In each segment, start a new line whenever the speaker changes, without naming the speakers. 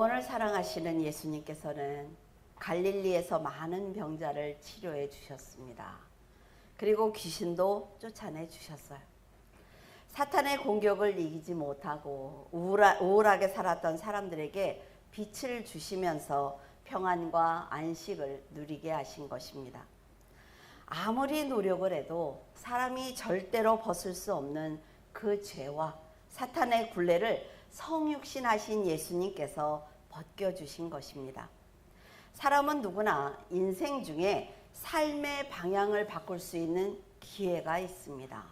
영혼을 사랑하시는 예수님께서는 갈릴리에서 많은 병자를 치료해 주셨습니다. 그리고 귀신도 쫓아내 주셨어요. 사탄의 공격을 이기지 못하고 우울하게 살았던 사람들에게 빛을 주시면서 평안과 안식을 누리게 하신 것입니다. 아무리 노력을 해도 사람이 절대로 벗을 수 없는 그 죄와 사탄의 굴레를 성육신하신 예수님께서 벗겨주신 것입니다. 사람은 누구나 인생 중에 삶의 방향을 바꿀 수 있는 기회가 있습니다.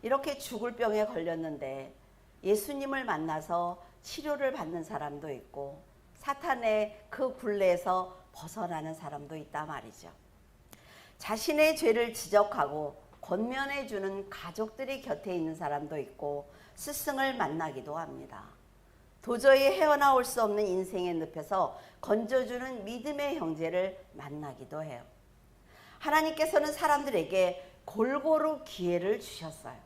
이렇게 죽을 병에 걸렸는데 예수님을 만나서 치료를 받는 사람도 있고 사탄의 그 굴레에서 벗어나는 사람도 있단 말이죠. 자신의 죄를 지적하고 권면해 주는 가족들이 곁에 있는 사람도 있고 스승을 만나기도 합니다. 도저히 헤어나올 수 없는 인생의 늪에서 건져주는 믿음의 형제를 만나기도 해요. 하나님께서는 사람들에게 골고루 기회를 주셨어요.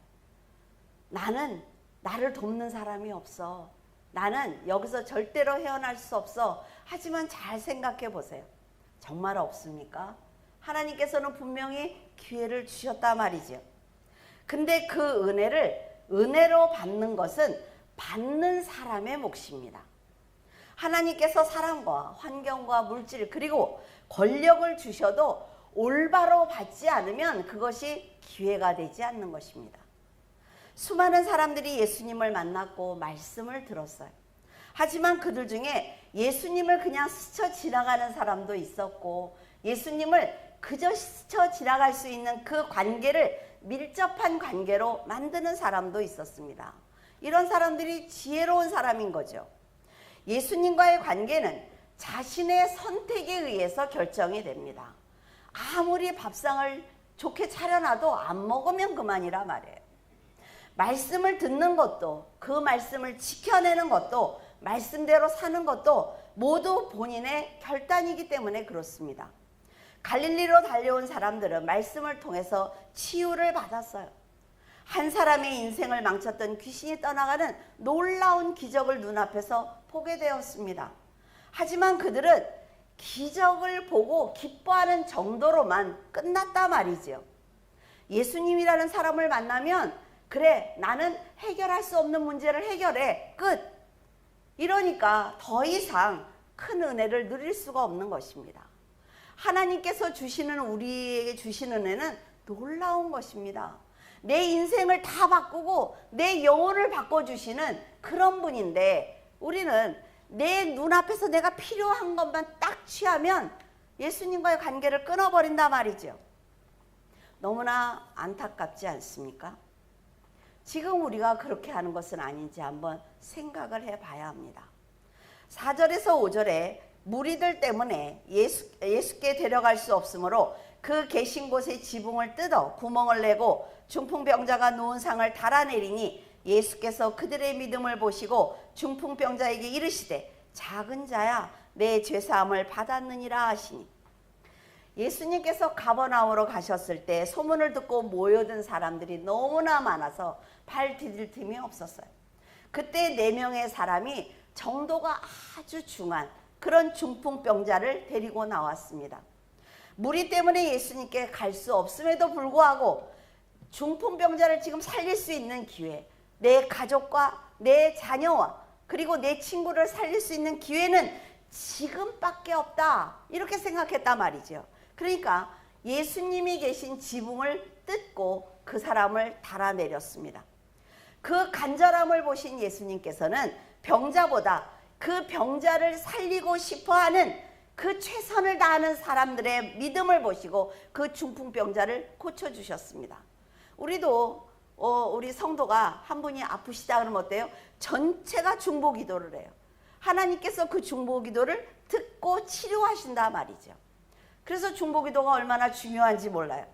나는 나를 돕는 사람이 없어. 나는 여기서 절대로 헤어날 수 없어. 하지만 잘 생각해 보세요. 정말 없습니까? 하나님께서는 분명히 기회를 주셨단 말이죠. 근데 그 은혜를 은혜로 받는 것은 받는 사람의 몫입니다. 하나님께서 사람과 환경과 물질 그리고 권력을 주셔도 올바로 받지 않으면 그것이 기회가 되지 않는 것입니다. 수많은 사람들이 예수님을 만났고 말씀을 들었어요. 하지만 그들 중에 예수님을 그냥 스쳐 지나가는 사람도 있었고 예수님을 그저 스쳐 지나갈 수 있는 그 관계를 밀접한 관계로 만드는 사람도 있었습니다. 이런 사람들이 지혜로운 사람인 거죠. 예수님과의 관계는 자신의 선택에 의해서 결정이 됩니다. 아무리 밥상을 좋게 차려놔도 안 먹으면 그만이라 말이에요. 말씀을 듣는 것도 그 말씀을 지켜내는 것도 말씀대로 사는 것도 모두 본인의 결단이기 때문에 그렇습니다. 갈릴리로 달려온 사람들은 말씀을 통해서 치유를 받았어요. 한 사람의 인생을 망쳤던 귀신이 떠나가는 놀라운 기적을 눈앞에서 보게 되었습니다. 하지만 그들은 기적을 보고 기뻐하는 정도로만 끝났단 말이죠. 예수님이라는 사람을 만나면 그래 나는 해결할 수 없는 문제를 해결해 끝. 이러니까 더 이상 큰 은혜를 누릴 수가 없는 것입니다. 하나님께서 주시는 우리에게 주시는 은혜는 놀라운 것입니다. 내 인생을 다 바꾸고 내 영혼을 바꿔주시는 그런 분인데 우리는 내 눈앞에서 내가 필요한 것만 딱 취하면 예수님과의 관계를 끊어버린단 말이죠. 너무나 안타깝지 않습니까? 지금 우리가 그렇게 하는 것은 아닌지 한번 생각을 해봐야 합니다. 4절에서 5절에 무리들 때문에 예수께 데려갈 수 없으므로 그 계신 곳의 지붕을 뜯어 구멍을 내고 중풍병자가 누운 상을 달아내리니 예수께서 그들의 믿음을 보시고 중풍병자에게 이르시되 작은 자야 내 죄사함을 받았느니라 하시니 예수님께서 가버나움으로 가셨을 때 소문을 듣고 모여든 사람들이 너무나 많아서 발 디딜 틈이 없었어요. 그때 4명의 사람이 정도가 아주 중한 그런 중풍병자를 데리고 나왔습니다. 무리 때문에 예수님께 갈 수 없음에도 불구하고 중풍병자를 지금 살릴 수 있는 기회, 내 가족과 내 자녀와 그리고 내 친구를 살릴 수 있는 기회는 지금밖에 없다 이렇게 생각했단 말이죠. 그러니까 예수님이 계신 지붕을 뜯고 그 사람을 달아내렸습니다. 그 간절함을 보신 예수님께서는 병자보다 그 병자를 살리고 싶어하는 그 최선을 다하는 사람들의 믿음을 보시고 그 중풍병자를 고쳐주셨습니다. 우리도 우리 성도가 한 분이 아프시다 그러면 어때요? 전체가 중보기도를 해요. 하나님께서 그 중보기도를 듣고 치료하신다 말이죠. 그래서 중보기도가 얼마나 중요한지 몰라요.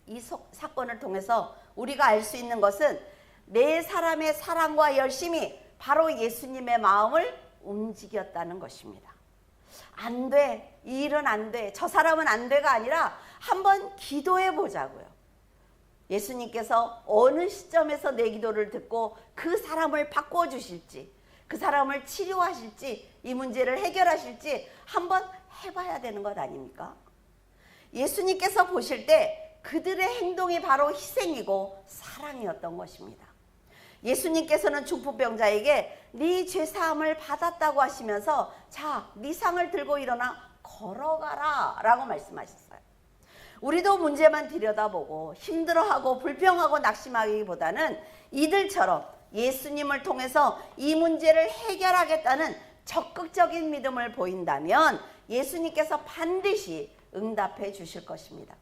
이 사건을 통해서 우리가 알 수 있는 것은 네 사람의 사랑과 열심이 바로 예수님의 마음을 움직였다는 것입니다. 안 돼, 이 일은 안 돼, 저 사람은 안 돼가 아니라 한번 기도해 보자고요. 예수님께서 어느 시점에서 내 기도를 듣고 그 사람을 바꿔주실지, 그 사람을 치료하실지 이 문제를 해결하실지 한번 해봐야 되는 것 아닙니까? 예수님께서 보실 때 그들의 행동이 바로 희생이고 사랑이었던 것입니다. 예수님께서는 중풍병자에게 네 죄사함을 받았다고 하시면서 자, 네 상을 들고 일어나 걸어가라 라고 말씀하셨어요. 우리도 문제만 들여다보고 힘들어하고 불평하고 낙심하기보다는 이들처럼 예수님을 통해서 이 문제를 해결하겠다는 적극적인 믿음을 보인다면 예수님께서 반드시 응답해 주실 것입니다.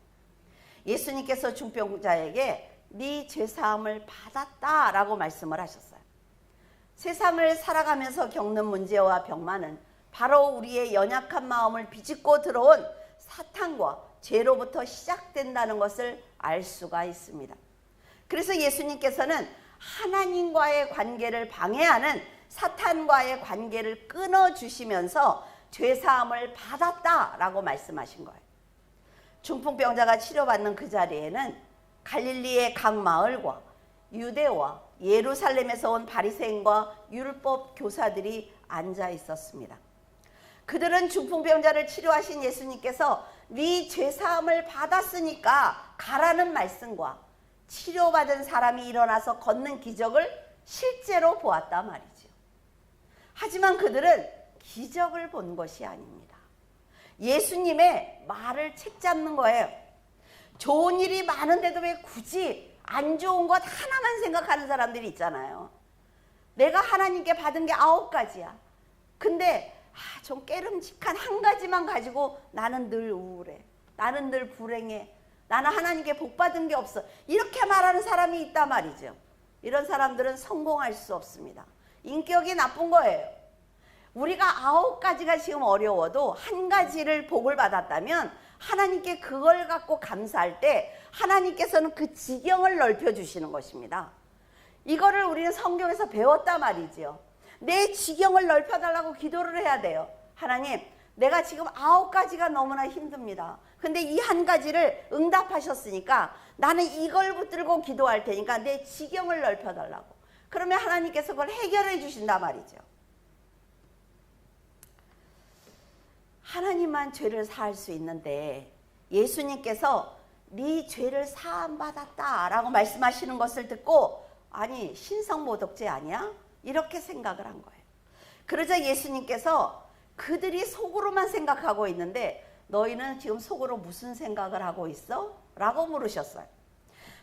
예수님께서 중풍병자에게 네 죄사함을 받았다라고 말씀을 하셨어요. 세상을 살아가면서 겪는 문제와 병만은 바로 우리의 연약한 마음을 비집고 들어온 사탄과 죄로부터 시작된다는 것을 알 수가 있습니다. 그래서 예수님께서는 하나님과의 관계를 방해하는 사탄과의 관계를 끊어주시면서 죄사함을 받았다라고 말씀하신 거예요. 중풍병자가 치료받는 그 자리에는 갈릴리의 각 마을과 유대와 예루살렘에서 온 바리새인과 율법 교사들이 앉아 있었습니다. 그들은 중풍병자를 치료하신 예수님께서 네 죄사함을 받았으니까 가라는 말씀과 치료받은 사람이 일어나서 걷는 기적을 실제로 보았단 말이죠. 하지만 그들은 기적을 본 것이 아닙니다. 예수님의 말을 책잡는 거예요. 좋은 일이 많은데도 왜 굳이 안 좋은 것 하나만 생각하는 사람들이 있잖아요. 내가 하나님께 받은 게 9가지야. 근데 좀 깨름직한 한 가지만 가지고 나는 늘 우울해. 나는 늘 불행해. 나는 하나님께 복 받은 게 없어. 이렇게 말하는 사람이 있단 말이죠. 이런 사람들은 성공할 수 없습니다. 인격이 나쁜 거예요. 우리가 9가지가 지금 어려워도 한 가지를 복을 받았다면 하나님께 그걸 갖고 감사할 때 하나님께서는 그 지경을 넓혀주시는 것입니다. 이거를 우리는 성경에서 배웠단 말이죠. 내 지경을 넓혀달라고 기도를 해야 돼요. 하나님, 내가 지금 9가지가 너무나 힘듭니다. 근데 이 한 가지를 응답하셨으니까 나는 이걸 붙들고 기도할 테니까 내 지경을 넓혀달라고. 그러면 하나님께서 그걸 해결해 주신단 말이죠. 하나님만 죄를 사할 수 있는데 예수님께서 네 죄를 사함받았다 라고 말씀하시는 것을 듣고 아니 신성모독죄 아니야? 이렇게 생각을 한 거예요. 그러자 예수님께서 그들이 속으로만 생각하고 있는데 너희는 지금 속으로 무슨 생각을 하고 있어? 라고 물으셨어요.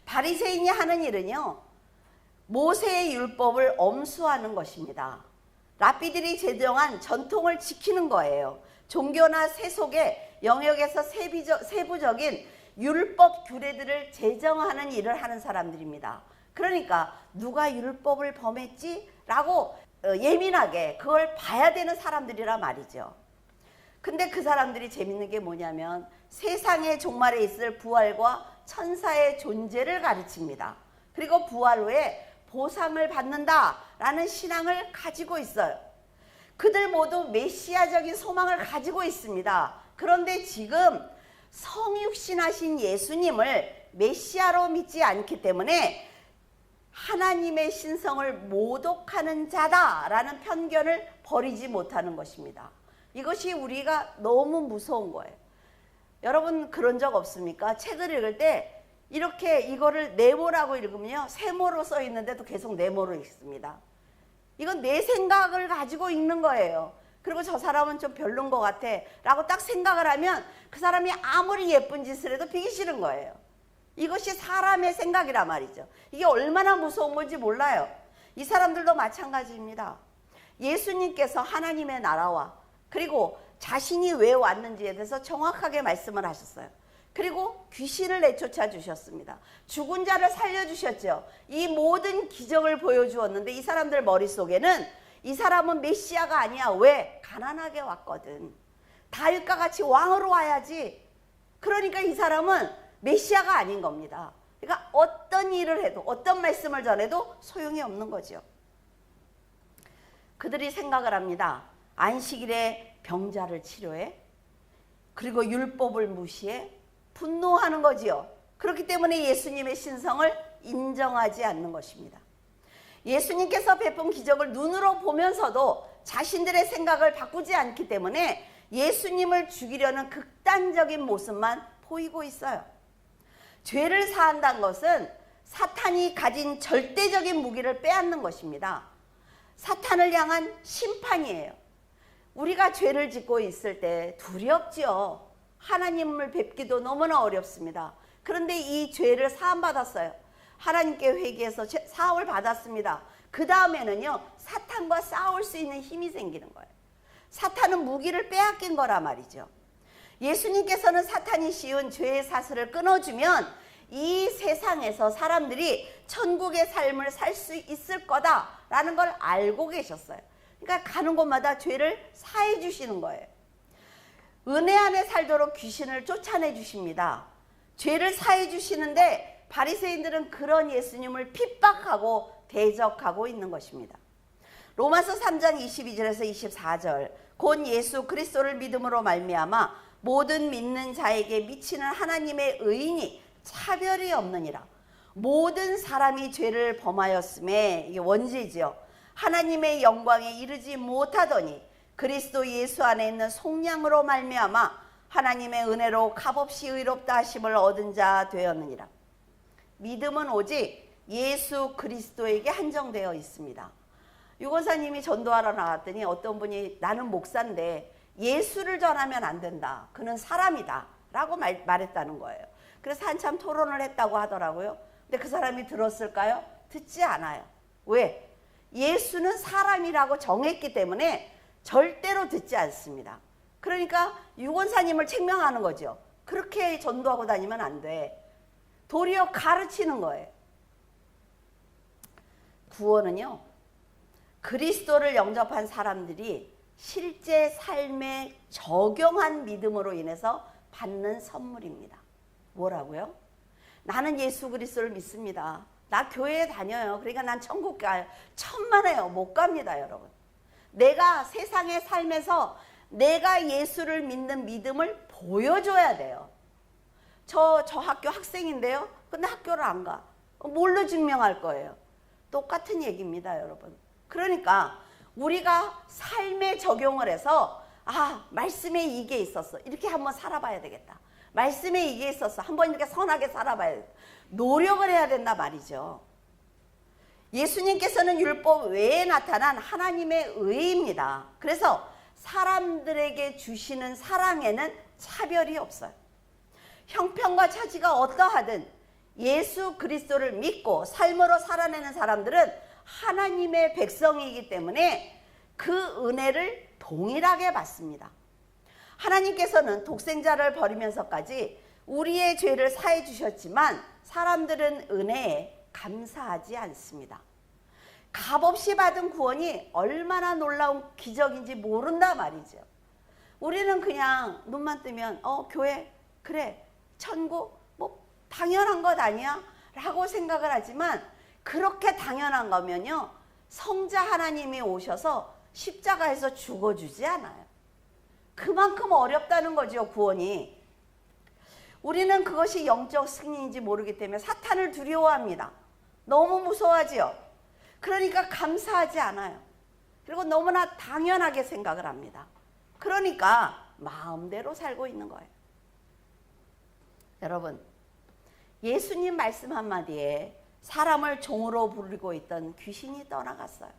바리새인이 하는 일은요, 모세의 율법을 엄수하는 것입니다. 랍비들이 제정한 전통을 지키는 거예요. 종교나 세속의 영역에서 세부적인 율법 규례들을 제정하는 일을 하는 사람들입니다. 그러니까 누가 율법을 범했지? 라고 예민하게 그걸 봐야 되는 사람들이라 말이죠. 근데 그 사람들이 재밌는 게 뭐냐면 세상의 종말에 있을 부활과 천사의 존재를 가르칩니다. 그리고 부활 후에 보상을 받는다라는 신앙을 가지고 있어요. 그들 모두 메시아적인 소망을 가지고 있습니다. 그런데 지금 성육신하신 예수님을 메시아로 믿지 않기 때문에 하나님의 신성을 모독하는 자다라는 편견을 버리지 못하는 것입니다. 이것이 우리가 너무 무서운 거예요. 여러분 그런 적 없습니까? 책을 읽을 때 이렇게 이거를 네모라고 읽으면요, 세모로 써 있는데도 계속 네모로 읽습니다. 이건 내 생각을 가지고 읽는 거예요. 그리고 저 사람은 좀 별론 것 같아 라고 딱 생각을 하면 그 사람이 아무리 예쁜 짓을 해도 비기 싫은 거예요. 이것이 사람의 생각이란 말이죠. 이게 얼마나 무서운 건지 몰라요. 이 사람들도 마찬가지입니다. 예수님께서 하나님의 나라와 그리고 자신이 왜 왔는지에 대해서 정확하게 말씀을 하셨어요. 그리고 귀신을 내쫓아 주셨습니다. 죽은 자를 살려주셨죠. 이 모든 기적을 보여주었는데 이 사람들 머릿속에는 이 사람은 메시아가 아니야. 왜? 가난하게 왔거든. 다윗과 같이 왕으로 와야지. 그러니까 이 사람은 메시아가 아닌 겁니다. 그러니까 어떤 일을 해도 어떤 말씀을 전해도 소용이 없는 거죠. 그들이 생각을 합니다. 안식일에 병자를 치료해? 그리고 율법을 무시해? 분노하는 거지요. 그렇기 때문에 예수님의 신성을 인정하지 않는 것입니다. 예수님께서 베푼 기적을 눈으로 보면서도 자신들의 생각을 바꾸지 않기 때문에 예수님을 죽이려는 극단적인 모습만 보이고 있어요. 죄를 사한다는 것은 사탄이 가진 절대적인 무기를 빼앗는 것입니다. 사탄을 향한 심판이에요. 우리가 죄를 짓고 있을 때 두렵지요. 하나님을 뵙기도 너무나 어렵습니다. 그런데 이 죄를 사함받았어요. 하나님께 회개해서 사함을 받았습니다. 그 다음에는요, 사탄과 싸울 수 있는 힘이 생기는 거예요. 사탄은 무기를 빼앗긴 거라 말이죠. 예수님께서는 사탄이 씌운 죄의 사슬을 끊어주면 이 세상에서 사람들이 천국의 삶을 살 수 있을 거다라는 걸 알고 계셨어요. 그러니까 가는 곳마다 죄를 사해 주시는 거예요. 은혜 안에 살도록 귀신을 쫓아내 주십니다. 죄를 사해 주시는데 바리새인들은 그런 예수님을 핍박하고 대적하고 있는 것입니다. 로마서 3장 22절에서 24절, 곧 예수 그리스도를 믿음으로 말미암아 모든 믿는 자에게 미치는 하나님의 의인이 차별이 없느니라. 모든 사람이 죄를 범하였음에, 이게 원죄지요. 하나님의 영광에 이르지 못하더니 그리스도 예수 안에 있는 속량으로 말미암아 하나님의 은혜로 값없이 의롭다 하심을 얻은 자 되었느니라. 믿음은 오직 예수 그리스도에게 한정되어 있습니다. 유권사님이 전도하러 나왔더니 어떤 분이 나는 목사인데 예수를 전하면 안 된다. 그는 사람이다. 라고 말했다는 거예요. 그래서 한참 토론을 했다고 하더라고요. 근데 그 사람이 들었을까요? 듣지 않아요. 왜? 예수는 사람이라고 정했기 때문에 절대로 듣지 않습니다. 그러니까 유권사님을 책명하는 거죠. 그렇게 전도하고 다니면 안 돼. 도리어 가르치는 거예요. 구원은요, 그리스도를 영접한 사람들이 실제 삶에 적용한 믿음으로 인해서 받는 선물입니다. 뭐라고요? 나는 예수 그리스도를 믿습니다. 나 교회에 다녀요. 그러니까 난 천국 가요. 천만에요. 못 갑니다, 여러분. 내가 세상의 삶에서 내가 예수를 믿는 믿음을 보여줘야 돼요. 저 학교 학생인데요. 근데 학교를 안 가. 뭘로 증명할 거예요? 똑같은 얘기입니다, 여러분. 그러니까 우리가 삶에 적용을 해서 말씀에 이게 있었어. 이렇게 한번 살아봐야 되겠다. 말씀에 이게 있었어. 한번 이렇게 선하게 살아봐야 되겠다. 노력을 해야 된다 말이죠. 예수님께서는 율법 외에 나타난 하나님의 의입니다. 그래서 사람들에게 주시는 사랑에는 차별이 없어요. 형편과 처지가 어떠하든 예수 그리스도를 믿고 삶으로 살아내는 사람들은 하나님의 백성이기 때문에 그 은혜를 동일하게 받습니다. 하나님께서는 독생자를 버리면서까지 우리의 죄를 사해 주셨지만 사람들은 은혜에 감사하지 않습니다. 값없이 받은 구원이 얼마나 놀라운 기적인지 모른다 말이죠. 우리는 그냥 눈만 뜨면 교회 그래 천국 뭐 당연한 것 아니야? 라고 생각을 하지만 그렇게 당연한 거면요, 성자 하나님이 오셔서 십자가에서 죽어주지 않아요. 그만큼 어렵다는 거죠, 구원이. 우리는 그것이 영적 승리인지 모르기 때문에 사탄을 두려워합니다. 너무 무서워하지요. 그러니까 감사하지 않아요. 그리고 너무나 당연하게 생각을 합니다. 그러니까 마음대로 살고 있는 거예요. 여러분, 예수님 말씀 한마디에 사람을 종으로 부르고 있던 귀신이 떠나갔어요.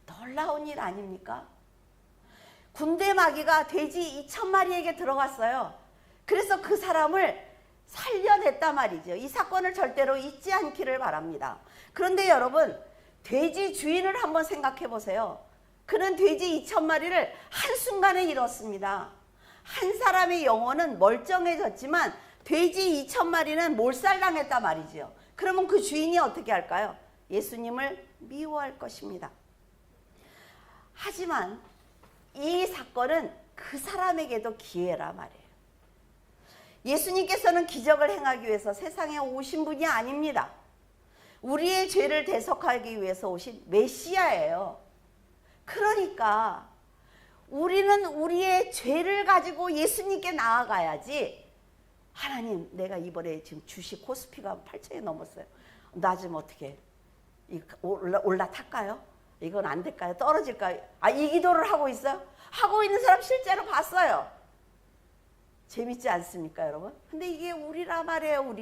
놀라운 일 아닙니까? 군대 마귀가 돼지 2,000마리에게 들어갔어요. 그래서 그 사람을 살려냈단 말이죠. 이 사건을 절대로 잊지 않기를 바랍니다. 그런데 여러분, 돼지 주인을 한번 생각해 보세요. 그는 돼지 2,000마리를 한순간에 잃었습니다. 한 사람의 영혼은 멀쩡해졌지만 돼지 2,000마리는 몰살당했단 말이죠. 그러면 그 주인이 어떻게 할까요? 예수님을 미워할 것입니다. 하지만 이 사건은 그 사람에게도 기회라 말이에요. 예수님께서는 기적을 행하기 위해서 세상에 오신 분이 아닙니다. 우리의 죄를 대속하기 위해서 오신 메시아예요. 그러니까 우리는 우리의 죄를 가지고 예수님께 나아가야지, 하나님 내가 이번에 지금 주식 코스피가 8,000이 넘었어요. 나 좀 어떻게 올라탈까요? 이건 안 될까요? 떨어질까요? 이 기도를 하고 있어요? 하고 있는 사람 실제로 봤어요. 재밌지 않습니까, 여러분? 근데 이게 우리라 말이에요,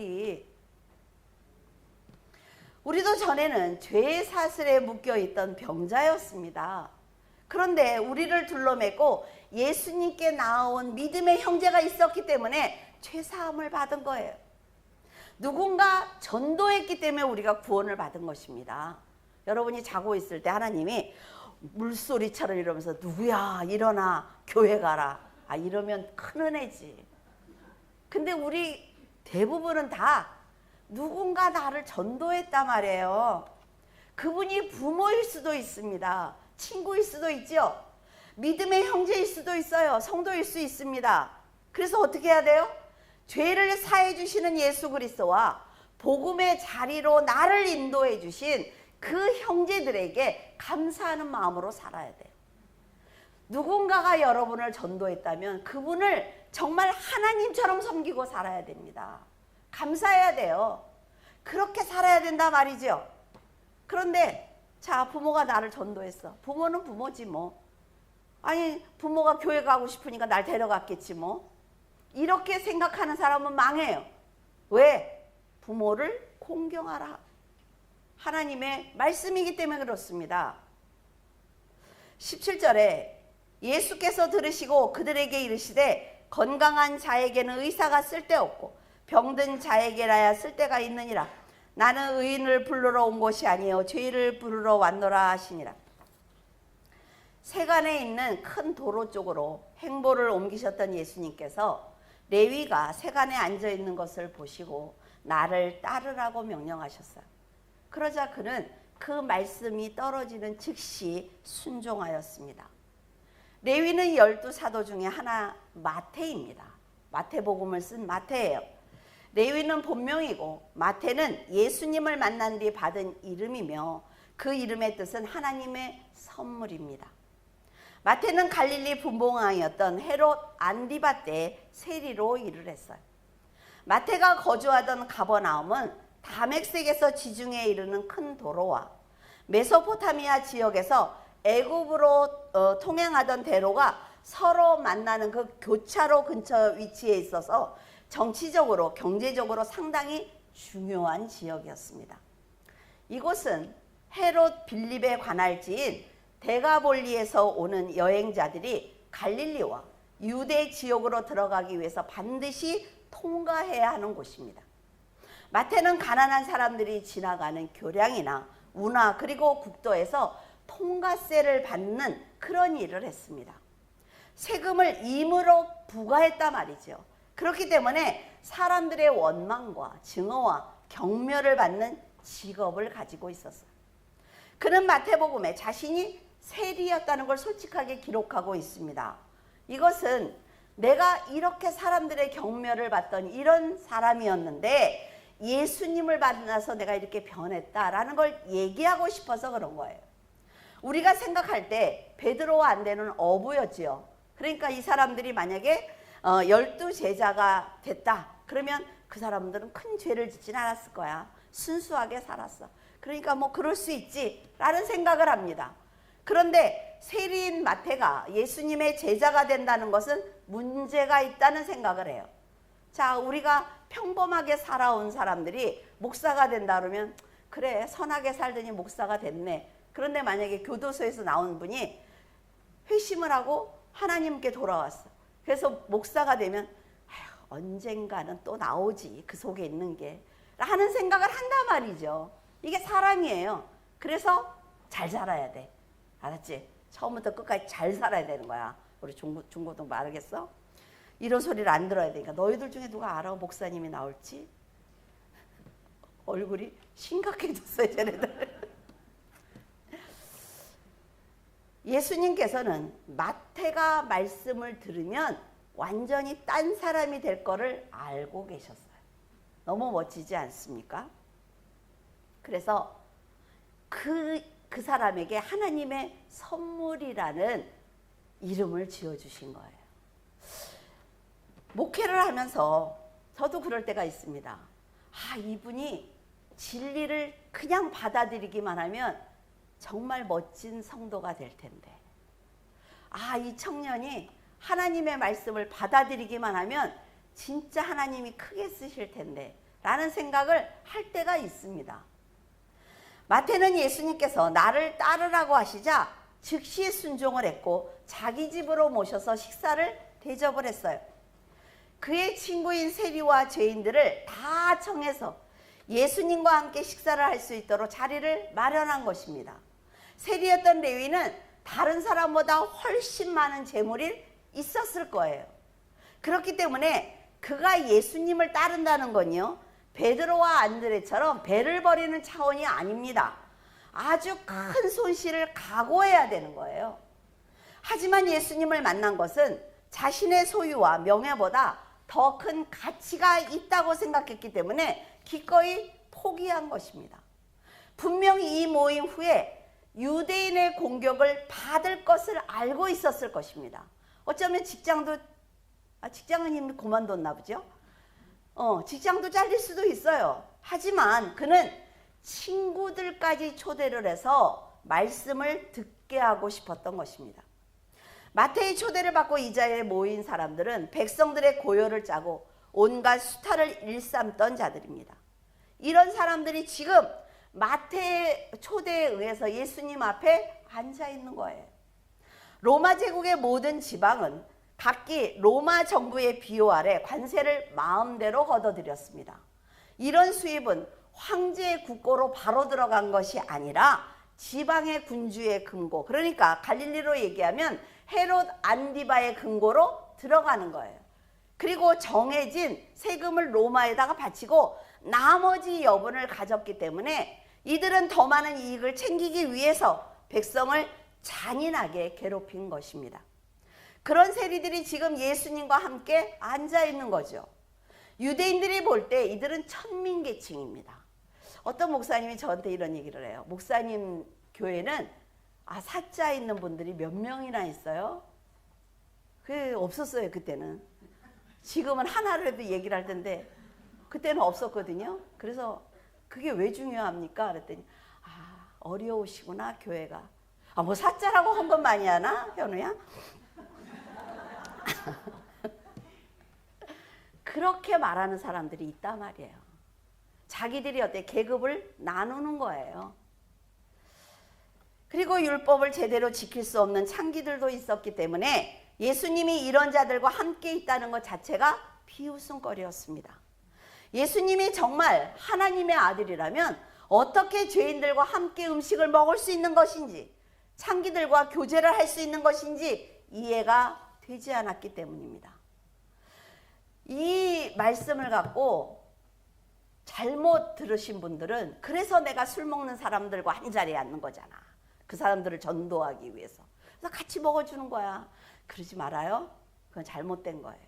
우리도 전에는 죄의 사슬에 묶여있던 병자였습니다. 그런데 우리를 둘러매고 예수님께 나온 믿음의 형제가 있었기 때문에 죄사함을 받은 거예요. 누군가 전도했기 때문에 우리가 구원을 받은 것입니다. 여러분이 자고 있을 때 하나님이 물소리처럼 이러면서 누구야 일어나 교회 가라 이러면 큰 은혜지. 근데 우리 대부분은 다 누군가 나를 전도했단 말이에요. 그분이 부모일 수도 있습니다. 친구일 수도 있죠. 믿음의 형제일 수도 있어요. 성도일 수 있습니다. 그래서 어떻게 해야 돼요? 죄를 사해 주시는 예수 그리스도와 복음의 자리로 나를 인도해 주신 그 형제들에게 감사하는 마음으로 살아야 돼요. 누군가가 여러분을 전도했다면 그분을 정말 하나님처럼 섬기고 살아야 됩니다. 감사해야 돼요. 그렇게 살아야 된다 말이죠. 그런데 자, 부모가 나를 전도했어. 부모는 부모지 뭐. 부모가 교회 가고 싶으니까 날 데려갔겠지 뭐. 이렇게 생각하는 사람은 망해요. 왜? 부모를 공경하라. 하나님의 말씀이기 때문에 그렇습니다. 17절에 예수께서 들으시고 그들에게 이르시되 건강한 자에게는 의사가 쓸데없고 병든 자에게라야 쓸데가 있느니라. 나는 의인을 부르러 온 것이 아니요 죄인을 부르러 왔노라 하시니라. 세간에 있는 큰 도로 쪽으로 행보를 옮기셨던 예수님께서 레위가 세간에 앉아 있는 것을 보시고 나를 따르라고 명령하셨어요. 그러자 그는 그 말씀이 떨어지는 즉시 순종하였습니다. 레위는 12사도 중에 하나 마태입니다. 마태복음을 쓴 마태예요. 레위는 본명이고 마태는 예수님을 만난 뒤 받은 이름이며 그 이름의 뜻은 하나님의 선물입니다. 마태는 갈릴리 분봉왕이었던 헤롯 안디바 때 세리로 일을 했어요. 마태가 거주하던 가버나움은 다맥색에서 지중해에 이르는 큰 도로와 메소포타미아 지역에서 애굽으로 통행하던 대로가 서로 만나는 그 교차로 근처 위치에 있어서 정치적으로 경제적으로 상당히 중요한 지역이었습니다. 이곳은 헤롯 빌립의 관할지인 데가볼리에서 오는 여행자들이 갈릴리와 유대 지역으로 들어가기 위해서 반드시 통과해야 하는 곳입니다. 마태는 가난한 사람들이 지나가는 교량이나 운하 그리고 국도에서 통과세를 받는 그런 일을 했습니다. 세금을 임으로 부과했단 말이죠. 그렇기 때문에 사람들의 원망과 증오와 경멸을 받는 직업을 가지고 있었어요. 그는 마태복음에 자신이 세리였다는 걸 솔직하게 기록하고 있습니다. 이것은 내가 이렇게 사람들의 경멸을 받던 이런 사람이었는데 예수님을 만나서 내가 이렇게 변했다라는 걸 얘기하고 싶어서 그런 거예요. 우리가 생각할 때 베드로와 안데는 어부였지요. 그러니까 이 사람들이 만약에 12제자가 됐다. 그러면 그 사람들은 큰 죄를 짓진 않았을 거야. 순수하게 살았어. 그러니까 뭐 그럴 수 있지 라는 생각을 합니다. 그런데 세리인 마태가 예수님의 제자가 된다는 것은 문제가 있다는 생각을 해요. 자, 우리가 평범하게 살아온 사람들이 목사가 된다 그러면 그래 선하게 살더니 목사가 됐네. 그런데 만약에 교도소에서 나온 분이 회심을 하고 하나님께 돌아왔어. 그래서 목사가 되면 언젠가는 또 나오지 그 속에 있는 게 라는 생각을 한단 말이죠. 이게 사람이에요. 그래서 잘 살아야 돼. 알았지? 처음부터 끝까지 잘 살아야 되는 거야. 우리 중고등 말하겠어? 이런 소리를 안 들어야 되니까. 너희들 중에 누가 알아? 목사님이 나올지? 얼굴이 심각해졌어요, 쟤네들. 예수님께서는 마태가 말씀을 들으면 완전히 딴 사람이 될 거를 알고 계셨어요. 너무 멋지지 않습니까? 그래서 그 사람에게 하나님의 선물이라는 이름을 지어주신 거예요. 목회를 하면서 저도 그럴 때가 있습니다. 이분이 진리를 그냥 받아들이기만 하면 정말 멋진 성도가 될 텐데, 이 청년이 하나님의 말씀을 받아들이기만 하면 진짜 하나님이 크게 쓰실 텐데 라는 생각을 할 때가 있습니다. 마태는 예수님께서 나를 따르라고 하시자 즉시 순종을 했고 자기 집으로 모셔서 식사를 대접을 했어요. 그의 친구인 세리와 죄인들을 다 청해서 예수님과 함께 식사를 할 수 있도록 자리를 마련한 것입니다. 세리였던 레위는 다른 사람보다 훨씬 많은 재물이 있었을 거예요. 그렇기 때문에 그가 예수님을 따른다는 건요, 베드로와 안드레처럼 배를 버리는 차원이 아닙니다. 아주 큰 손실을 각오해야 되는 거예요. 하지만 예수님을 만난 것은 자신의 소유와 명예보다 더 큰 가치가 있다고 생각했기 때문에 기꺼이 포기한 것입니다. 분명히 이 모임 후에 유대인의 공격을 받을 것을 알고 있었을 것입니다. 어쩌면 직장은 이미 그만뒀나 보죠. 직장도 잘릴 수도 있어요. 하지만 그는 친구들까지 초대를 해서 말씀을 듣게 하고 싶었던 것입니다. 마태의 초대를 받고 이 자리에 모인 사람들은 백성들의 고열을 짜고 온갖 수탈을 일삼던 자들입니다. 이런 사람들이 지금 마태의 초대에 의해서 예수님 앞에 앉아 있는 거예요. 로마 제국의 모든 지방은 각기 로마 정부의 비호 아래 관세를 마음대로 걷어들였습니다. 이런 수입은 황제의 국고로 바로 들어간 것이 아니라 지방의 군주의 금고, 그러니까 갈릴리로 얘기하면 헤롯 안디바의 금고로 들어가는 거예요. 그리고 정해진 세금을 로마에다가 바치고 나머지 여분을 가졌기 때문에 이들은 더 많은 이익을 챙기기 위해서 백성을 잔인하게 괴롭힌 것입니다. 그런 세리들이 지금 예수님과 함께 앉아 있는 거죠. 유대인들이 볼 때 이들은 천민계층입니다. 어떤 목사님이 저한테 이런 얘기를 해요. 목사님 교회는 사자 있는 분들이 몇 명이나 있어요? 그게 없었어요, 그때는. 지금은 하나라도 얘기를 할 텐데 그때는 없었거든요. 그래서 그게 왜 중요합니까? 그랬더니 어려우시구나, 교회가. 뭐 사자라고 한 건 많이 하나, 현우야? 그렇게 말하는 사람들이 있단 말이에요. 자기들이 계급을 나누는 거예요. 그리고 율법을 제대로 지킬 수 없는 창기들도 있었기 때문에 예수님이 이런 자들과 함께 있다는 것 자체가 비웃음거리였습니다. 예수님이 정말 하나님의 아들이라면 어떻게 죄인들과 함께 음식을 먹을 수 있는 것인지, 창기들과 교제를 할 수 있는 것인지 이해가 되지 않았기 때문입니다. 이 말씀을 갖고 잘못 들으신 분들은 그래서 내가 술 먹는 사람들과 한 자리에 앉는 거잖아. 그 사람들을 전도하기 위해서. 그래서 같이 먹어주는 거야. 그러지 말아요. 그건 잘못된 거예요.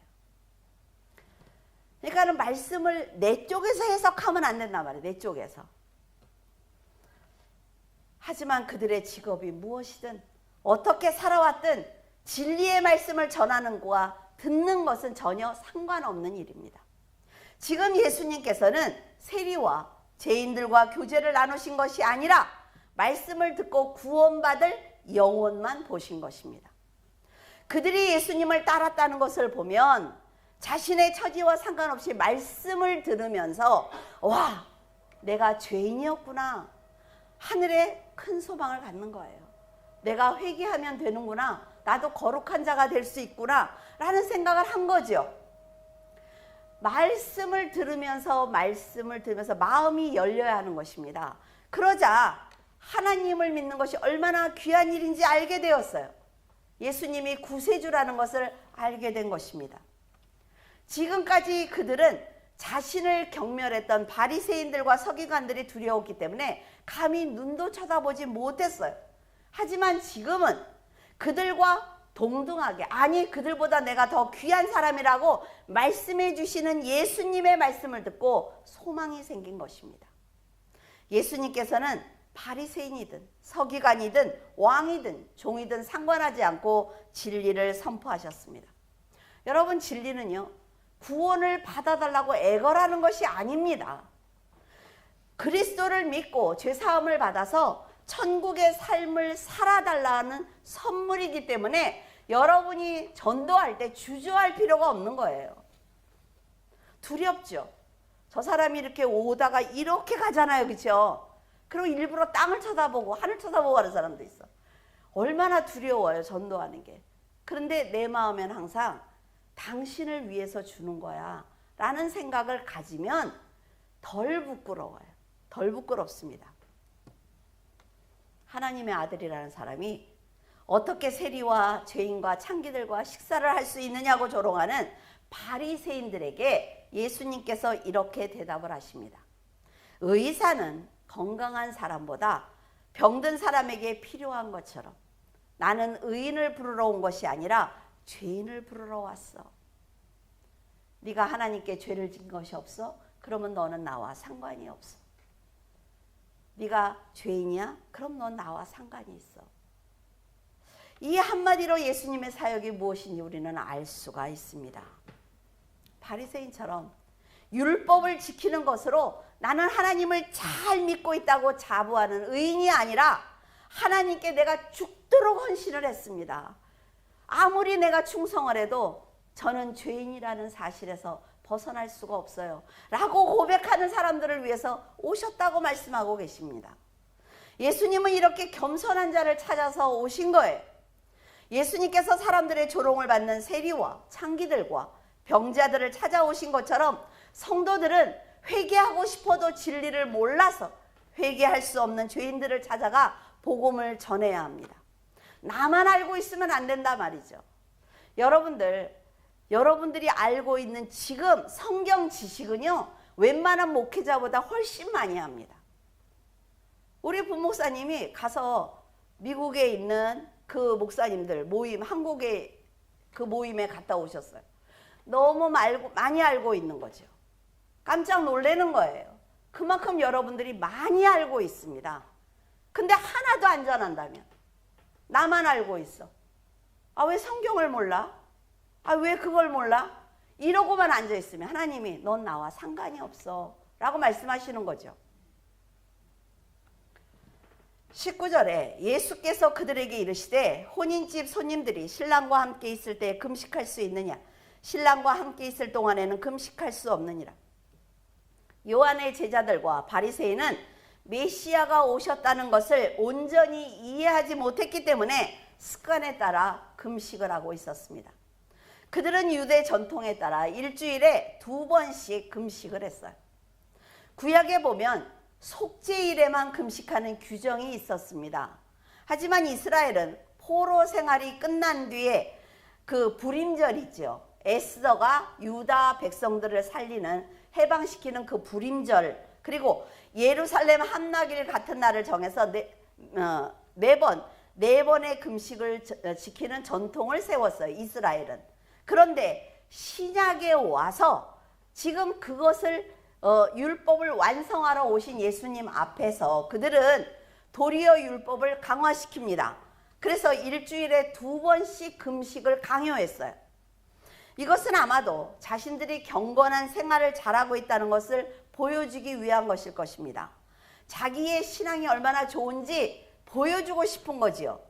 그러니까 말씀을 내 쪽에서 해석하면 안 된단 말이에요. 내 쪽에서. 하지만 그들의 직업이 무엇이든 어떻게 살아왔든 진리의 말씀을 전하는 것과 듣는 것은 전혀 상관없는 일입니다. 지금 예수님께서는 세리와 죄인들과 교제를 나누신 것이 아니라 말씀을 듣고 구원받을 영혼만 보신 것입니다. 그들이 예수님을 따랐다는 것을 보면 자신의 처지와 상관없이 말씀을 들으면서 와, 내가 죄인이었구나. 하늘에 큰 소망을 갖는 거예요. 내가 회개하면 되는구나. 나도 거룩한 자가 될 수 있구나. 라는 생각을 한 거죠. 말씀을 들으면서 마음이 열려야 하는 것입니다. 그러자 하나님을 믿는 것이 얼마나 귀한 일인지 알게 되었어요. 예수님이 구세주라는 것을 알게 된 것입니다. 지금까지 그들은 자신을 경멸했던 바리새인들과 서기관들이 두려웠기 때문에 감히 눈도 쳐다보지 못했어요. 하지만 지금은 그들과 동등하게, 아니 그들보다 내가 더 귀한 사람이라고 말씀해 주시는 예수님의 말씀을 듣고 소망이 생긴 것입니다. 예수님께서는 바리새인이든 서기관이든 왕이든 종이든 상관하지 않고 진리를 선포하셨습니다. 여러분, 진리는요, 구원을 받아달라고 애걸하는 것이 아닙니다. 그리스도를 믿고 죄사함을 받아서 천국의 삶을 살아달라는 선물이기 때문에 여러분이 전도할 때 주저할 필요가 없는 거예요. 두렵죠. 저 사람이 이렇게 오다가 이렇게 가잖아요. 그렇죠? 그리고 일부러 땅을 쳐다보고 하늘 쳐다보고 하는 사람도 있어. 얼마나 두려워요, 전도하는 게. 그런데 내 마음엔 항상 당신을 위해서 주는 거야 라는 생각을 가지면 덜 부끄러워요. 덜 부끄럽습니다. 하나님의 아들이라는 사람이 어떻게 세리와 죄인과 창기들과 식사를 할 수 있느냐고 조롱하는 바리새인들에게 예수님께서 이렇게 대답을 하십니다. 의사는 건강한 사람보다 병든 사람에게 필요한 것처럼 나는 의인을 부르러 온 것이 아니라 죄인을 부르러 왔어. 네가 하나님께 죄를 지은 것이 없어? 그러면 너는 나와 상관이 없어. 네가 죄인이야? 그럼 넌 나와 상관이 있어. 이 한마디로 예수님의 사역이 무엇인지 우리는 알 수가 있습니다. 바리새인처럼 율법을 지키는 것으로 나는 하나님을 잘 믿고 있다고 자부하는 의인이 아니라 하나님께 내가 죽도록 헌신을 했습니다. 아무리 내가 충성을 해도 저는 죄인이라는 사실에서 벗어날 수가 없어요 라고 고백하는 사람들을 위해서 오셨다고 말씀하고 계십니다. 예수님은 이렇게 겸손한 자를 찾아서 오신 거예요. 예수님께서 사람들의 조롱을 받는 세리와 창기들과 병자들을 찾아오신 것처럼 성도들은 회개하고 싶어도 진리를 몰라서 회개할 수 없는 죄인들을 찾아가 복음을 전해야 합니다. 나만 알고 있으면 안 된다 말이죠. 여러분들이 알고 있는 지금 성경 지식은요, 웬만한 목회자보다 훨씬 많이 합니다. 우리 부목사님이 가서 미국에 있는 그 목사님들 모임, 한국의 그 모임에 갔다 오셨어요. 너무 많이 알고 있는 거죠. 깜짝 놀라는 거예요. 그만큼 여러분들이 많이 알고 있습니다. 근데 하나도 안 전한다면 나만 알고 있어. 아, 왜 성경을 몰라? 아, 왜 그걸 몰라? 이러고만 앉아있으면 하나님이 넌 나와 상관이 없어 라고 말씀하시는 거죠. 19절에 예수께서 그들에게 이르시되 혼인집 손님들이 신랑과 함께 있을 때 금식할 수 있느냐? 신랑과 함께 있을 동안에는 금식할 수 없느니라. 요한의 제자들과 바리새인은 메시아가 오셨다는 것을 온전히 이해하지 못했기 때문에 습관에 따라 금식을 하고 있었습니다. 그들은 유대 전통에 따라 일주일에 2번씩 금식을 했어요. 구약에 보면 속죄일에만 금식하는 규정이 있었습니다. 하지만 이스라엘은 포로 생활이 끝난 뒤에 그 부림절이죠. 에스더가 유다 백성들을 살리는 해방시키는 그 부림절, 그리고 예루살렘 함락일 같은 날을 정해서 네 번의 금식을 지키는 전통을 세웠어요. 이스라엘은. 그런데 신약에 와서 지금 그것을 율법을 완성하러 오신 예수님 앞에서 그들은 도리어 율법을 강화시킵니다. 그래서 일주일에 2번씩 금식을 강요했어요. 이것은 아마도 자신들이 경건한 생활을 잘하고 있다는 것을 보여주기 위한 것일 것입니다. 자기의 신앙이 얼마나 좋은지 보여주고 싶은 거지요.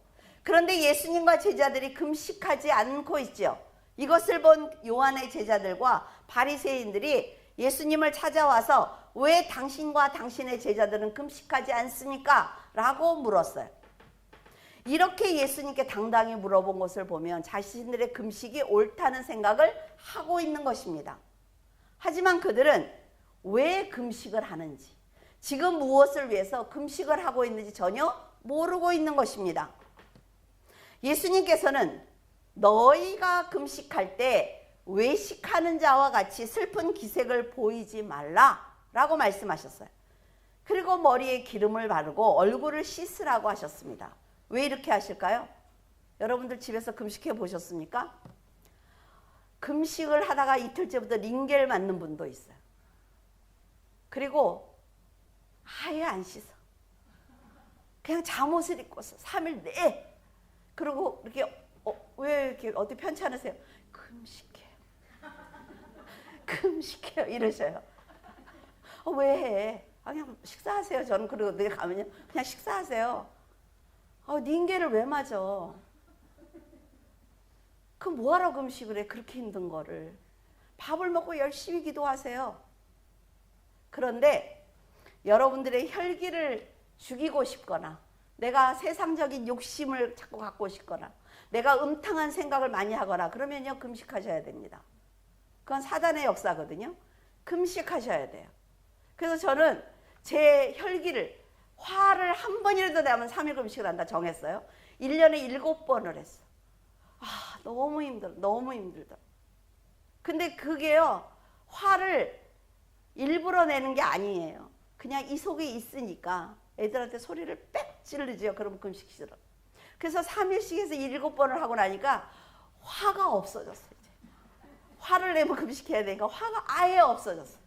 그런데 예수님과 제자들이 금식하지 않고 있죠. 이것을 본 요한의 제자들과 바리새인들이 예수님을 찾아와서 왜 당신과 당신의 제자들은 금식하지 않습니까? 라고 물었어요. 이렇게 예수님께 당당히 물어본 것을 보면 자신들의 금식이 옳다는 생각을 하고 있는 것입니다. 하지만 그들은 왜 금식을 하는지, 지금 무엇을 위해서 금식을 하고 있는지 전혀 모르고 있는 것입니다. 예수님께서는 너희가 금식할 때 외식하는 자와 같이 슬픈 기색을 보이지 말라라고 말씀하셨어요. 그리고 머리에 기름을 바르고 얼굴을 씻으라고 하셨습니다. 왜 이렇게 하실까요? 여러분들 집에서 금식해 보셨습니까? 금식을 하다가 이틀째부터 링겔 맞는 분도 있어요. 그리고 아예 안 씻어. 그냥 잠옷을 입고서 3일 내에. 그리고 이렇게 왜 이렇게 어디 편찮으세요? 금식해요. 금식해요. 이러셔요. 왜 해? 그냥 식사하세요. 저는 그리고 내가 가면요. 그냥 식사하세요. 닌게를 왜 맞아? 그 뭐하러 금식을 해? 그렇게 힘든 거를. 밥을 먹고 열심히 기도하세요. 그런데 여러분들의 혈기를 죽이고 싶거나 내가 세상적인 욕심을 자꾸 갖고 싶거나 내가 음탕한 생각을 많이 하거나 그러면요 금식하셔야 됩니다. 그건 사단의 역사거든요. 금식하셔야 돼요. 그래서 저는 제 혈기를 화를 한 번이라도 내면 3일 금식을 한다 정했어요. 1년에 7번을 했어. 너무 힘들어. 너무 힘들다. 근데 그게요 화를 일부러 내는 게 아니에요. 그냥 이 속에 있으니까 애들한테 소리를 빽 찌르죠. 그러면 금식 싫어. 그래서 3일씩 해서 7번을 하고 나니까 화가 없어졌어요. 이제. 화를 내면 금식해야 되니까 화가 아예 없어졌어요.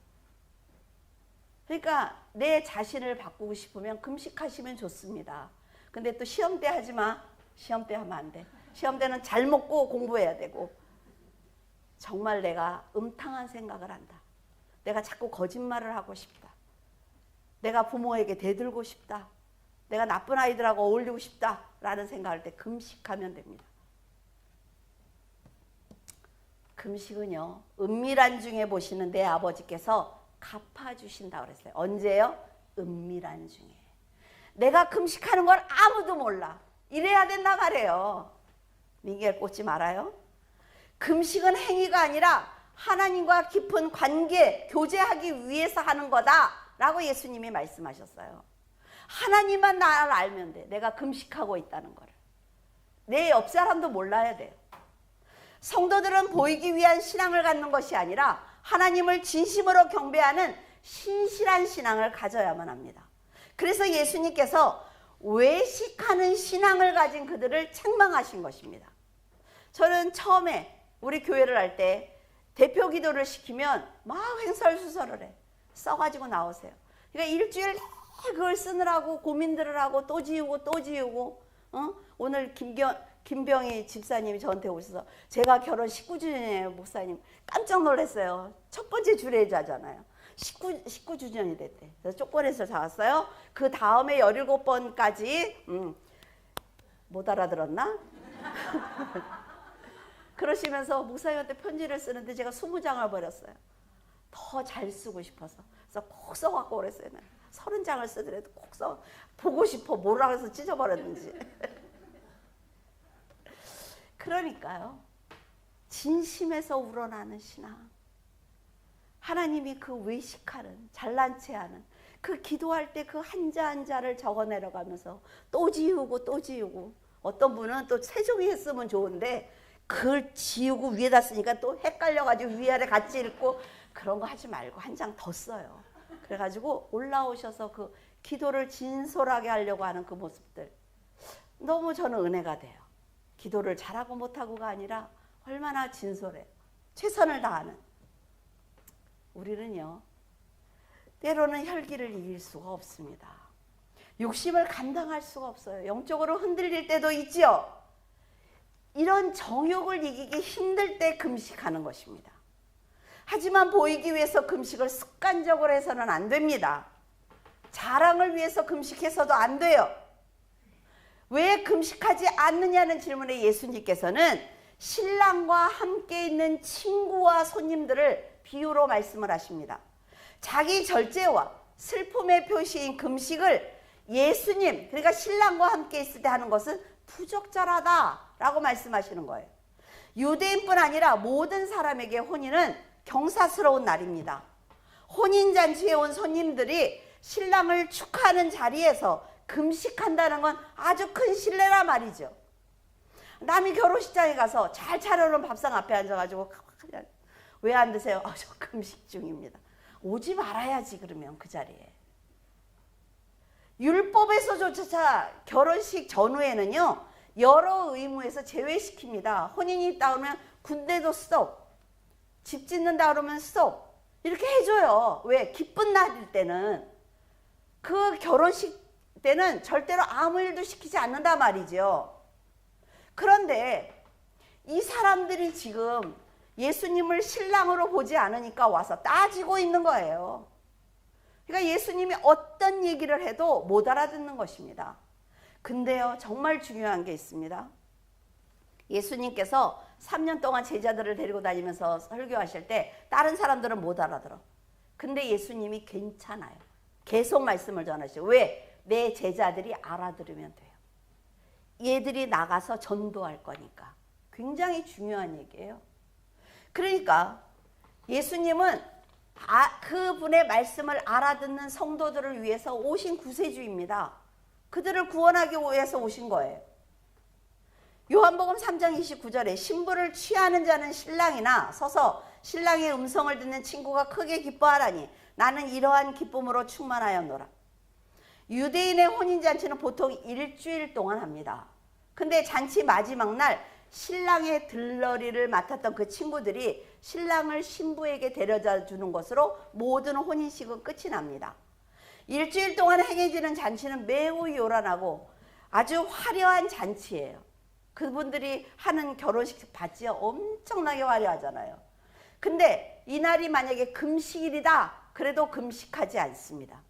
그러니까 내 자신을 바꾸고 싶으면 금식하시면 좋습니다. 근데 또 시험 때 하지 마. 시험 때 하면 안 돼. 시험 때는 잘 먹고 공부해야 되고 정말 내가 음탕한 생각을 한다. 내가 자꾸 거짓말을 하고 싶다. 내가 부모에게 대들고 싶다. 내가 나쁜 아이들하고 어울리고 싶다라는 생각할 때 금식하면 됩니다. 금식은요. 은밀한 중에 보시는 내 아버지께서 갚아주신다고 그랬어요. 언제요? 은밀한 중에. 내가 금식하는 걸 아무도 몰라. 이래야 된다 말이에요. 닌겔 꽂지 말아요. 금식은 행위가 아니라 하나님과 깊은 관계, 교제하기 위해서 하는 거다라고 예수님이 말씀하셨어요. 하나님만 나를 알면 돼. 내가 금식하고 있다는 거를. 내 옆 사람도 몰라야 돼요. 성도들은 보이기 위한 신앙을 갖는 것이 아니라 하나님을 진심으로 경배하는 신실한 신앙을 가져야만 합니다. 그래서 예수님께서 외식하는 신앙을 가진 그들을 책망하신 것입니다. 저는 처음에 우리 교회를 할 때 대표 기도를 시키면 막 횡설수설을 해. 써가지고 나오세요. 그러니까 일주일 그걸 쓰느라고 고민들을 하고 또 지우고 또 지우고 오늘 김병희 집사님이 저한테 오셔서 제가 결혼 19주년이에요. 목사님 깜짝 놀랐어요. 첫 번째 주례자잖아요. 19주년이 됐대. 그래서 조건에서 잡았어요. 그 다음에 17번까지 못 알아들었나? 그러시면서 목사님한테 편지를 쓰는데 제가 20장을 버렸어요. 더 잘 쓰고 싶어서. 그래서 꼭 써갖고 그랬어요. 30장을 쓰더라도 꼭 써. 보고 싶어. 뭐라고 해서 찢어버렸는지. 그러니까요. 진심에서 우러나는 신앙. 하나님이 그 외식하는, 잘난 체하는, 그 기도할 때 그 한자 한자를 적어 내려가면서 또 지우고 또 지우고 어떤 분은 또 세종이 했으면 좋은데 그걸 지우고 위에다 쓰니까 또 헷갈려가지고 위아래 같이 읽고 그런 거 하지 말고 한 장 더 써요. 그래가지고 올라오셔서 그 기도를 진솔하게 하려고 하는 그 모습들 너무 저는 은혜가 돼요. 기도를 잘하고 못하고가 아니라 얼마나 진솔해. 최선을 다하는. 우리는요. 때로는 혈기를 이길 수가 없습니다. 욕심을 감당할 수가 없어요. 영적으로 흔들릴 때도 있지요. 이런 정욕을 이기기 힘들 때 금식하는 것입니다. 하지만 보이기 위해서 금식을 습관적으로 해서는 안 됩니다. 자랑을 위해서 금식해서도 안 돼요. 왜 금식하지 않느냐는 질문에 예수님께서는 신랑과 함께 있는 친구와 손님들을 비유로 말씀을 하십니다. 자기 절제와 슬픔의 표시인 금식을 예수님, 그러니까 신랑과 함께 있을 때 하는 것은 부적절하다라고 말씀하시는 거예요. 유대인뿐 아니라 모든 사람에게 혼인은 경사스러운 날입니다. 혼인잔치에 온 손님들이 신랑을 축하하는 자리에서 금식한다는 건 아주 큰 신뢰란 말이죠. 남이 결혼식장에 가서 잘 차려놓은 밥상 앞에 앉아가지고 왜 안 드세요? 저 금식 중입니다. 오지 말아야지 그러면 그 자리에. 율법에서조차 결혼식 전후에는요. 여러 의무에서 제외시킵니다. 혼인이 있다 그러면 군대도 스톱. 집 짓는다 그러면 스톱. 이렇게 해줘요. 왜? 기쁜 날일 때는. 그 결혼식 때는 절대로 아무 일도 시키지 않는단 말이죠. 그런데 이 사람들이 지금 예수님을 신랑으로 보지 않으니까 와서 따지고 있는 거예요. 그러니까 예수님이 어떤 얘기를 해도 못 알아듣는 것입니다. 근데요, 정말 중요한 게 있습니다. 예수님께서 3년 동안 제자들을 데리고 다니면서 설교하실 때 다른 사람들은 못 알아들어. 근데 예수님이 괜찮아요. 계속 말씀을 전하시죠. 왜? 내 제자들이 알아들으면 돼요. 얘들이 나가서 전도할 거니까. 굉장히 중요한 얘기예요. 그러니까 예수님은 그분의 말씀을 알아듣는 성도들을 위해서 오신 구세주입니다. 그들을 구원하기 위해서 오신 거예요. 요한복음 3장 29절에 신부를 취하는 자는 신랑이나 서서 신랑의 음성을 듣는 친구가 크게 기뻐하라니 나는 이러한 기쁨으로 충만하였노라. 유대인의 혼인잔치는 보통 일주일 동안 합니다. 근데 잔치 마지막 날 신랑의 들러리를 맡았던 그 친구들이 신랑을 신부에게 데려다 주는 것으로 모든 혼인식은 끝이 납니다. 일주일 동안 행해지는 잔치는 매우 요란하고 아주 화려한 잔치예요. 그분들이 하는 결혼식 바지가 엄청나게 화려하잖아요. 근데 이날이 만약에 금식일이다 그래도 금식하지 않습니다.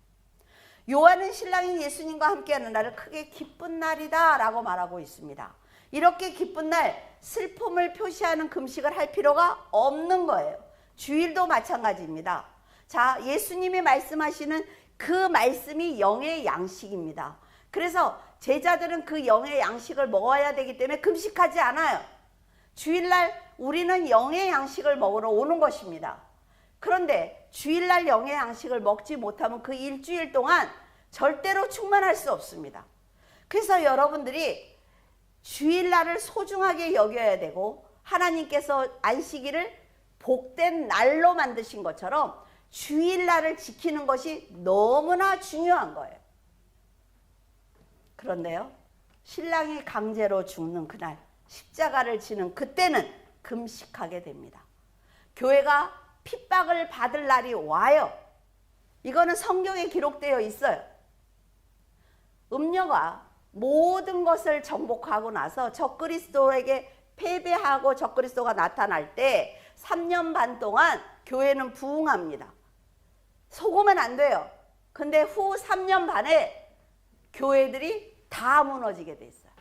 요한은 신랑인 예수님과 함께하는 날을 크게 기쁜 날이다 라고 말하고 있습니다. 이렇게 기쁜 날 슬픔을 표시하는 금식을 할 필요가 없는 거예요. 주일도 마찬가지입니다. 자, 예수님이 말씀하시는 그 말씀이 영의 양식입니다. 그래서 제자들은 그 영의 양식을 먹어야 되기 때문에 금식하지 않아요. 주일날 우리는 영의 양식을 먹으러 오는 것입니다. 그런데 주일날 영의 양식을 먹지 못하면 그 일주일 동안 절대로 충만할 수 없습니다. 그래서 여러분들이 주일날을 소중하게 여겨야 되고 하나님께서 안식일을 복된 날로 만드신 것처럼 주일날을 지키는 것이 너무나 중요한 거예요. 그런데요, 신랑이 강제로 죽는 그날 십자가를 지는 그때는 금식하게 됩니다. 교회가 핍박을 받을 날이 와요. 이거는 성경에 기록되어 있어요. 음녀가 모든 것을 정복하고 나서 적그리스도에게 패배하고 적그리스도가 나타날 때 3년 반 동안 교회는 부흥합니다. 속으면 안 돼요. 근데 후 3년 반에 교회들이 다 무너지게 돼 있어요.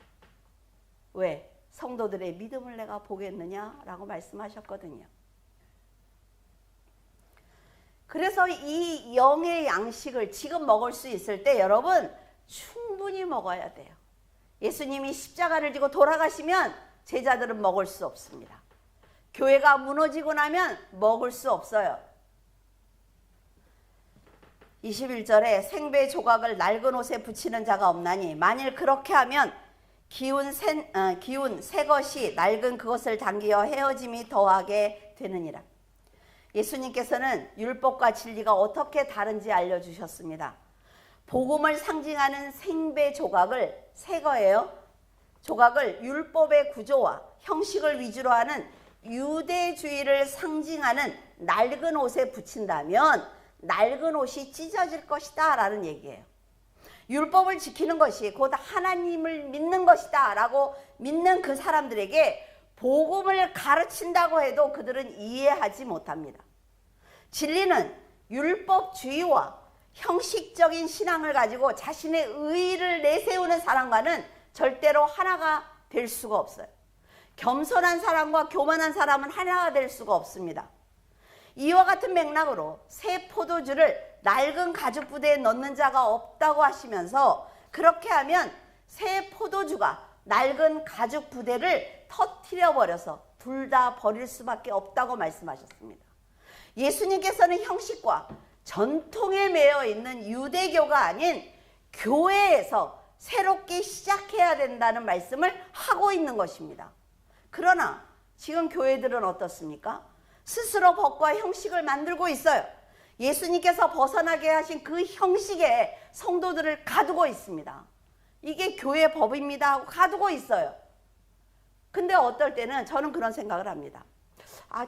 왜? 성도들의 믿음을 내가 보겠느냐라고 말씀하셨거든요. 그래서 이 영의 양식을 지금 먹을 수 있을 때 여러분 충분히 먹어야 돼요. 예수님이 십자가를 지고 돌아가시면 제자들은 먹을 수 없습니다. 교회가 무너지고 나면 먹을 수 없어요. 21절에 생배 조각을 낡은 옷에 붙이는 자가 없나니 만일 그렇게 하면 기운 새 것이 낡은 그것을 당기어 헤어짐이 더하게 되느니라. 예수님께서는 율법과 진리가 어떻게 다른지 알려주셨습니다. 복음을 상징하는 생배 조각을 새 거예요. 조각을 율법의 구조와 형식을 위주로 하는 유대주의를 상징하는 낡은 옷에 붙인다면 낡은 옷이 찢어질 것이다 라는 얘기예요. 율법을 지키는 것이 곧 하나님을 믿는 것이다 라고 믿는 그 사람들에게 복음을 가르친다고 해도 그들은 이해하지 못합니다. 진리는 율법주의와 형식적인 신앙을 가지고 자신의 의의를 내세우는 사람과는 절대로 하나가 될 수가 없어요. 겸손한 사람과 교만한 사람은 하나가 될 수가 없습니다. 이와 같은 맥락으로 새 포도주를 낡은 가죽 부대에 넣는 자가 없다고 하시면서 그렇게 하면 새 포도주가 낡은 가죽 부대를 터뜨려 버려서 둘 다 버릴 수밖에 없다고 말씀하셨습니다. 예수님께서는 형식과 전통에 매여 있는 유대교가 아닌 교회에서 새롭게 시작해야 된다는 말씀을 하고 있는 것입니다. 그러나 지금 교회들은 어떻습니까? 스스로 법과 형식을 만들고 있어요. 예수님께서 벗어나게 하신 그 형식에 성도들을 가두고 있습니다. 이게 교회 법입니다 하고 가두고 있어요. 근데 어떨 때는 저는 그런 생각을 합니다.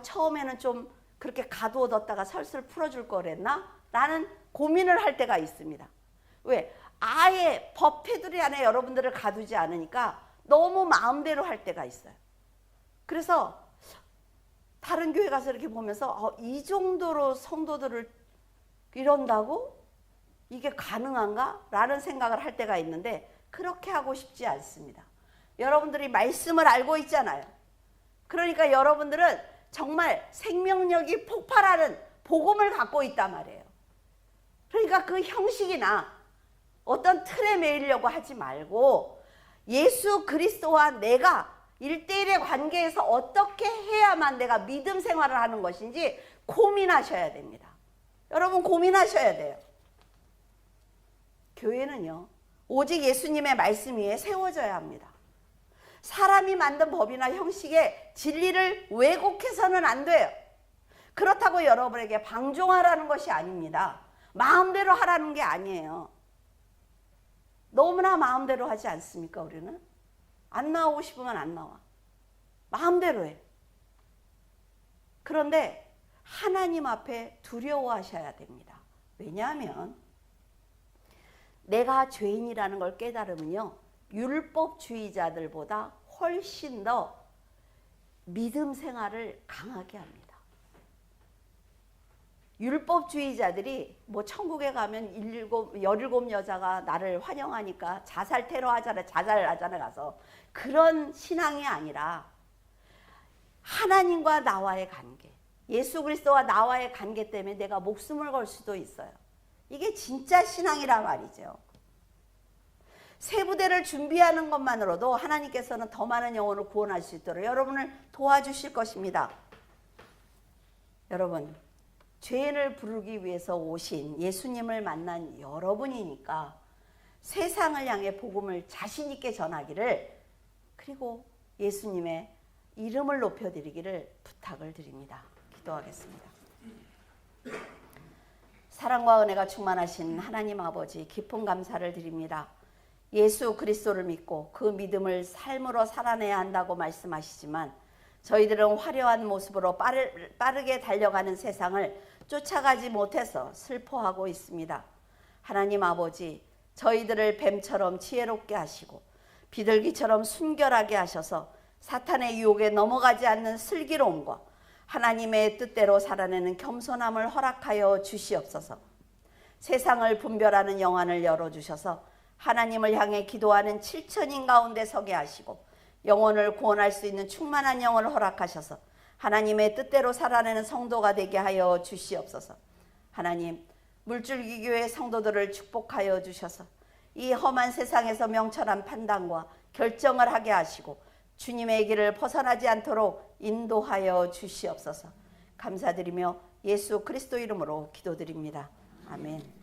처음에는 좀 그렇게 가두어뒀다가 설슬 풀어줄 거랬나? 라는 고민을 할 때가 있습니다. 왜? 아예 법 테두리 안에 여러분들을 가두지 않으니까 너무 마음대로 할 때가 있어요. 그래서 다른 교회 가서 이렇게 보면서 이 정도로 성도들을 이런다고? 이게 가능한가? 라는 생각을 할 때가 있는데 그렇게 하고 싶지 않습니다. 여러분들이 말씀을 알고 있잖아요. 그러니까 여러분들은 정말 생명력이 폭발하는 복음을 갖고 있단 말이에요. 그러니까 그 형식이나 어떤 틀에 매이려고 하지 말고 예수 그리스도와 내가 1대1의 관계에서 어떻게 해야만 내가 믿음 생활을 하는 것인지 고민하셔야 됩니다. 여러분 고민하셔야 돼요. 교회는요, 오직 예수님의 말씀 위에 세워져야 합니다. 사람이 만든 법이나 형식의 진리를 왜곡해서는 안 돼요. 그렇다고 여러분에게 방종하라는 것이 아닙니다. 마음대로 하라는 게 아니에요. 너무나 마음대로 하지 않습니까, 우리는? 안 나오고 싶으면 안 나와. 마음대로 해. 그런데 하나님 앞에 두려워하셔야 됩니다. 왜냐하면 내가 죄인이라는 걸 깨달으면요, 율법주의자들보다 훨씬 더 믿음 생활을 강하게 합니다. 율법주의자들이 뭐 천국에 가면 17 여자가 나를 환영하니까 자살 테러 하잖아요. 자살하잖아요. 가서. 그런 신앙이 아니라 하나님과 나와의 관계, 예수 그리스도와 나와의 관계 때문에 내가 목숨을 걸 수도 있어요. 이게 진짜 신앙이란 말이죠. 새 부대를 준비하는 것만으로도 하나님께서는 더 많은 영혼을 구원할 수 있도록 여러분을 도와주실 것입니다. 여러분, 죄인을 부르기 위해서 오신 예수님을 만난 여러분이니까 세상을 향해 복음을 자신 있게 전하기를, 그리고 예수님의 이름을 높여드리기를 부탁을 드립니다. 기도하겠습니다. 사랑과 은혜가 충만하신 하나님 아버지, 깊은 감사를 드립니다. 예수 그리스도를 믿고 그 믿음을 삶으로 살아내야 한다고 말씀하시지만 저희들은 화려한 모습으로 빠르게 달려가는 세상을 쫓아가지 못해서 슬퍼하고 있습니다. 하나님 아버지, 저희들을 뱀처럼 지혜롭게 하시고 비둘기처럼 순결하게 하셔서 사탄의 유혹에 넘어가지 않는 슬기로움과 하나님의 뜻대로 살아내는 겸손함을 허락하여 주시옵소서. 세상을 분별하는 영안을 열어주셔서 하나님을 향해 기도하는 7천인 가운데 서게 하시고 영혼을 구원할 수 있는 충만한 영혼을 허락하셔서 하나님의 뜻대로 살아내는 성도가 되게 하여 주시옵소서. 하나님, 물줄기 교회 성도들을 축복하여 주셔서 이 험한 세상에서 명철한 판단과 결정을 하게 하시고 주님의 길을 벗어나지 않도록 인도하여 주시옵소서. 감사드리며 예수 그리스도 이름으로 기도드립니다. 아멘.